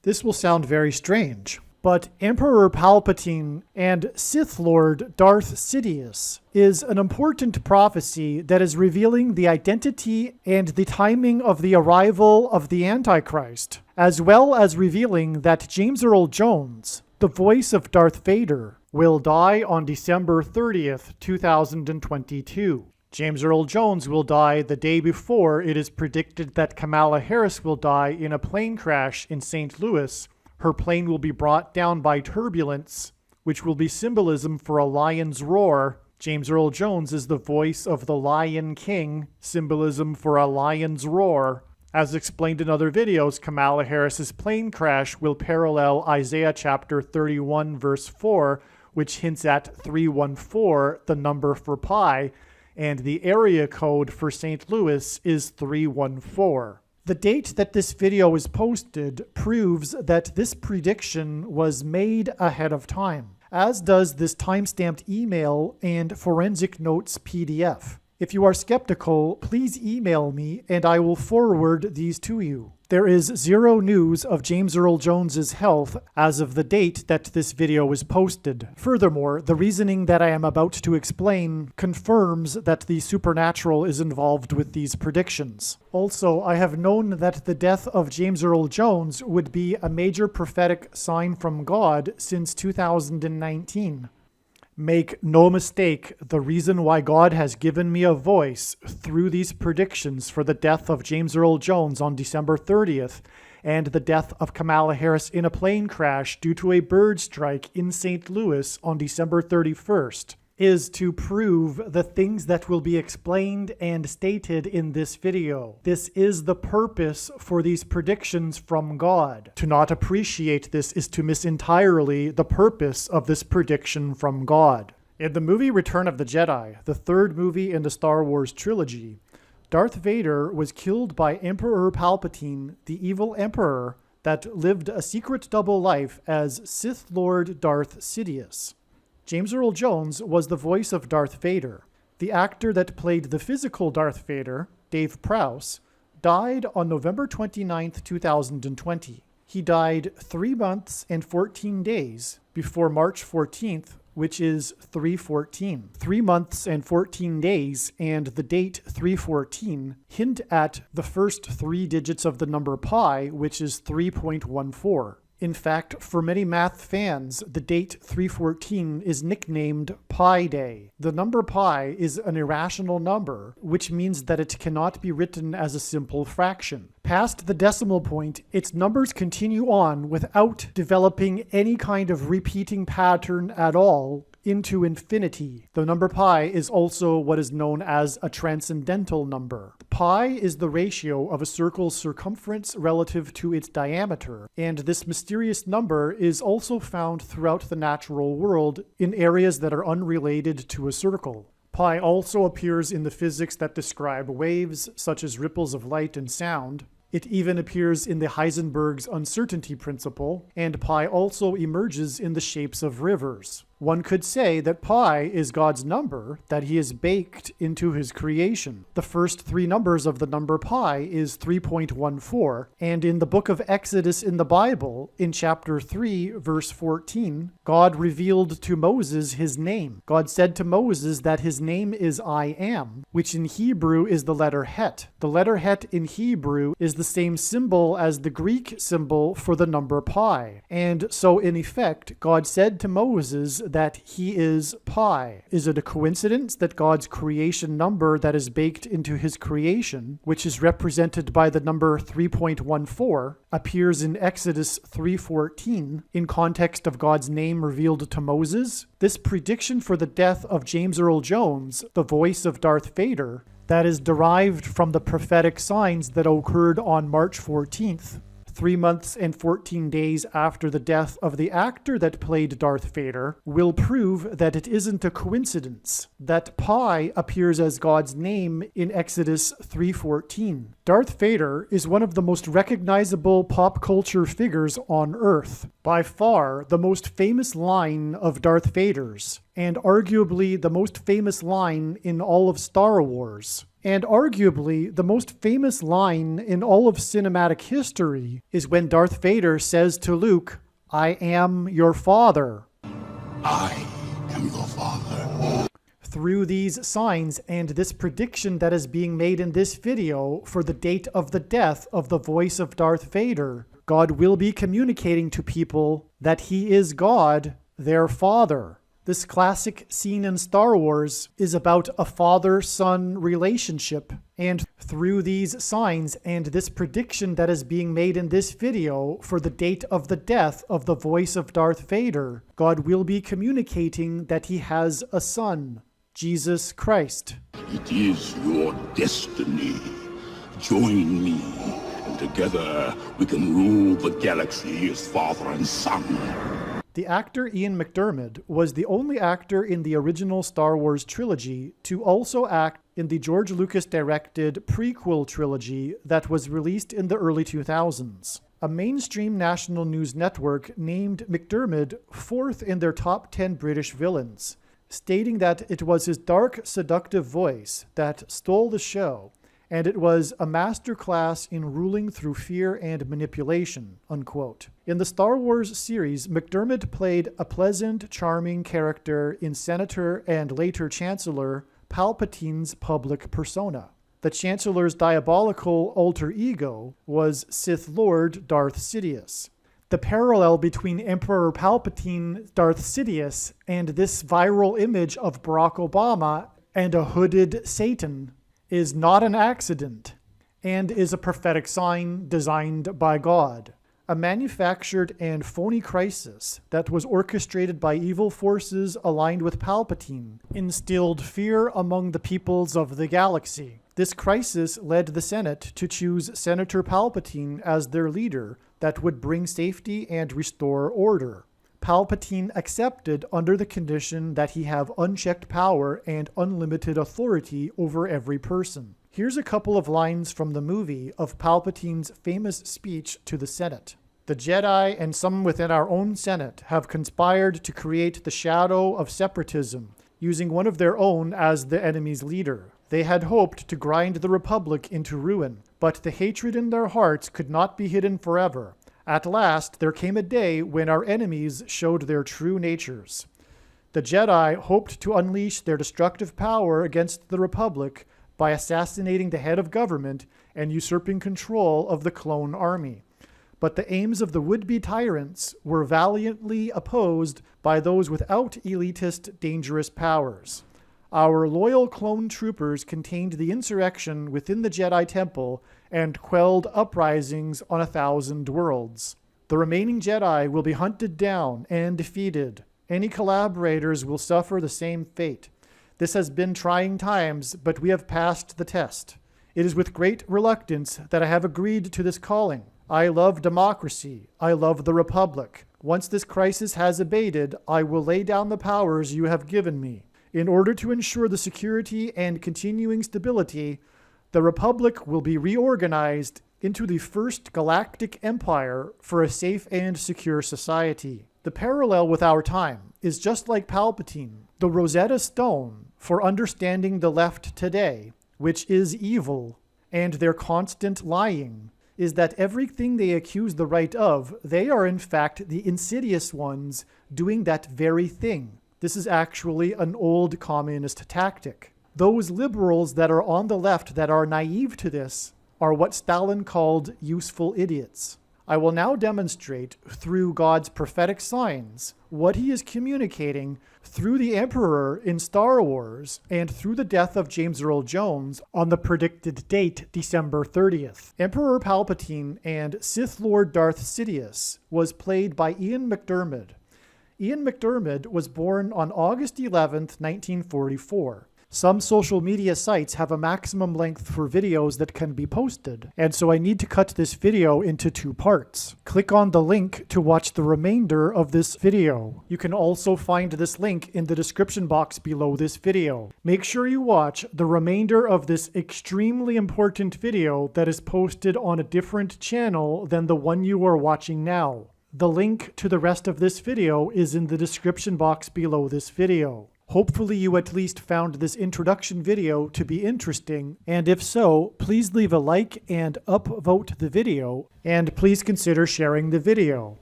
This will sound very strange, but Emperor Palpatine and Sith Lord Darth Sidious is an important prophecy that is revealing the identity and the timing of the arrival of the Antichrist, as well as revealing that James Earl Jones, the voice of Darth Vader, will die on December 30th, 2022. James Earl Jones will die the day before it is predicted that Kamala Harris will die in a plane crash in St. Louis. Her plane will be brought down by turbulence, which will be symbolism for a lion's roar. James Earl Jones is the voice of the Lion King, symbolism for a lion's roar. As explained in other videos, Kamala Harris's plane crash will parallel Isaiah chapter 31 verse 4, which hints at 314, the number for pi, and the area code for St. Louis is 314. The date that this video is posted proves that this prediction was made ahead of time, as does this timestamped email and forensic notes PDF. If you are skeptical, please email me and I will forward these to you. There is zero news of James Earl Jones's health as of the date that this video was posted. Furthermore, the reasoning that I am about to explain confirms that the supernatural is involved with these predictions. Also, I have known that the death of James Earl Jones would be a major prophetic sign from God since 2019. Make no mistake, the reason why God has given me a voice through these predictions for the death of James Earl Jones on December 30th and the death of Kamala Harris in a plane crash due to a bird strike in St. Louis on December 31st is to prove the things that will be explained and stated in this video. This is the purpose for these predictions from God. To not appreciate this is to miss entirely the purpose of this prediction from God. In the movie Return of the Jedi, the third movie in the Star Wars trilogy, Darth Vader was killed by Emperor Palpatine, the evil emperor that lived a secret double life as Sith Lord Darth Sidious. James Earl Jones was the voice of Darth Vader. The actor that played the physical Darth Vader, Dave Prowse, died on November 29, 2020. He died 3 months and 14 days before March 14th, which is 314. 3 months and 14 days and the date 314 hint at the first 3 digits of the number pi, which is 3.14. In fact, for many math fans, the date 314 is nicknamed Pi Day. The number pi is an irrational number, which means that it cannot be written as a simple fraction. Past the decimal point, its numbers continue on without developing any kind of repeating pattern at all into infinity. The number pi is also what is known as a transcendental number. Pi is the ratio of a circle's circumference relative to its diameter, and this mysterious number is also found throughout the natural world in areas that are unrelated to a circle. Pi also appears in the physics that describe waves, such as ripples of light and sound. It even appears in the Heisenberg's uncertainty principle, and pi also emerges in the shapes of rivers. One could say that pi is God's number that he has baked into his creation. The first 3 numbers of the number pi is 3.14, and in the book of Exodus in the Bible, in chapter 3, verse 14, God revealed to Moses his name. God said to Moses that his name is I Am, which in Hebrew is the letter Het. The letter Het in Hebrew is the same symbol as the Greek symbol for the number pi. And so in effect, God said to Moses that he is pi. Is it a coincidence that God's creation number that is baked into his creation, which is represented by the number 3.14, appears in Exodus 3:14 in context of God's name revealed to Moses? This prediction for the death of James Earl Jones, the voice of Darth Vader, that is derived from the prophetic signs that occurred on March 14th, 3 months and 14 days after the death of the actor that played Darth Vader, will prove that it isn't a coincidence that pi appears as God's name in Exodus 3:14. Darth Vader is one of the most recognizable pop culture figures on Earth. By far, the most famous line of Darth Vader's, and arguably the most famous line in all of Star Wars, And arguably, the most famous line in all of cinematic history is when Darth Vader says to Luke, "I am your father." I am your father. Through these signs and this prediction that is being made in this video for the date of the death of the voice of Darth Vader, God will be communicating to people that he is God, their father. This classic scene in Star Wars is about a father-son relationship, and through these signs and this prediction that is being made in this video for the date of the death of the voice of Darth Vader, God will be communicating that he has a son, Jesus Christ. It is your destiny. Join me, and together we can rule the galaxy as father and son. The actor Ian McDiarmid was the only actor in the original Star Wars trilogy to also act in the George Lucas-directed prequel trilogy that was released in the early 2000s. A mainstream national news network named McDiarmid fourth in their top 10 British villains, stating that it was his dark, seductive voice that stole the show, and it was a masterclass in ruling through fear and manipulation, unquote. In the Star Wars series, McDiarmid played a pleasant, charming character in Senator and later Chancellor Palpatine's public persona. The Chancellor's diabolical alter ego was Sith Lord Darth Sidious. The parallel between Emperor Palpatine, Darth Sidious, and this viral image of Barack Obama and a hooded Satan is not an accident, and is a prophetic sign designed by God. A manufactured and phony crisis that was orchestrated by evil forces aligned with Palpatine instilled fear among the peoples of the galaxy. This crisis led the Senate to choose Senator Palpatine as their leader that would bring safety and restore order. Palpatine accepted under the condition that he have unchecked power and unlimited authority over every person. Here's a couple of lines from the movie of Palpatine's famous speech to the Senate. "The Jedi and some within our own Senate have conspired to create the shadow of separatism, using one of their own as the enemy's leader. They had hoped to grind the Republic into ruin, but the hatred in their hearts could not be hidden forever. At last, there came a day when our enemies showed their true natures. The Jedi hoped to unleash their destructive power against the Republic by assassinating the head of government and usurping control of the clone army. But the aims of the would-be tyrants were valiantly opposed by those without elitist, dangerous powers. Our loyal clone troopers contained the insurrection within the Jedi Temple and quelled uprisings on 1,000 worlds. The remaining Jedi will be hunted down and defeated. Any collaborators will suffer the same fate. This has been trying times, but we have passed the test. It is with great reluctance that I have agreed to this calling. I love democracy. I love the Republic. Once this crisis has abated, I will lay down the powers you have given me. In order to ensure the security and continuing stability, the Republic will be reorganized into the first galactic empire for a safe and secure society." The parallel with our time is just like Palpatine, the Rosetta Stone for understanding the left today, which is evil, and their constant lying, is that everything they accuse the right of, they are in fact the insidious ones doing that very thing. This is actually an old communist tactic. Those liberals that are on the left that are naive to this are what Stalin called useful idiots. I will now demonstrate through God's prophetic signs what he is communicating through the Emperor in Star Wars and through the death of James Earl Jones on the predicted date, December 30th. Emperor Palpatine and Sith Lord Darth Sidious was played by Ian McDiarmid. Ian McDiarmid was born on August 11th, 1944. Some social media sites have a maximum length for videos that can be posted, and so I need to cut this video into 2 parts. Click on the link to watch the remainder of this video. You can also find this link in the description box below this video. Make sure you watch the remainder of this extremely important video that is posted on a different channel than the one you are watching now. The link to the rest of this video is in the description box below this video. Hopefully you at least found this introduction video to be interesting, and if so, please leave a like and upvote the video, and please consider sharing the video.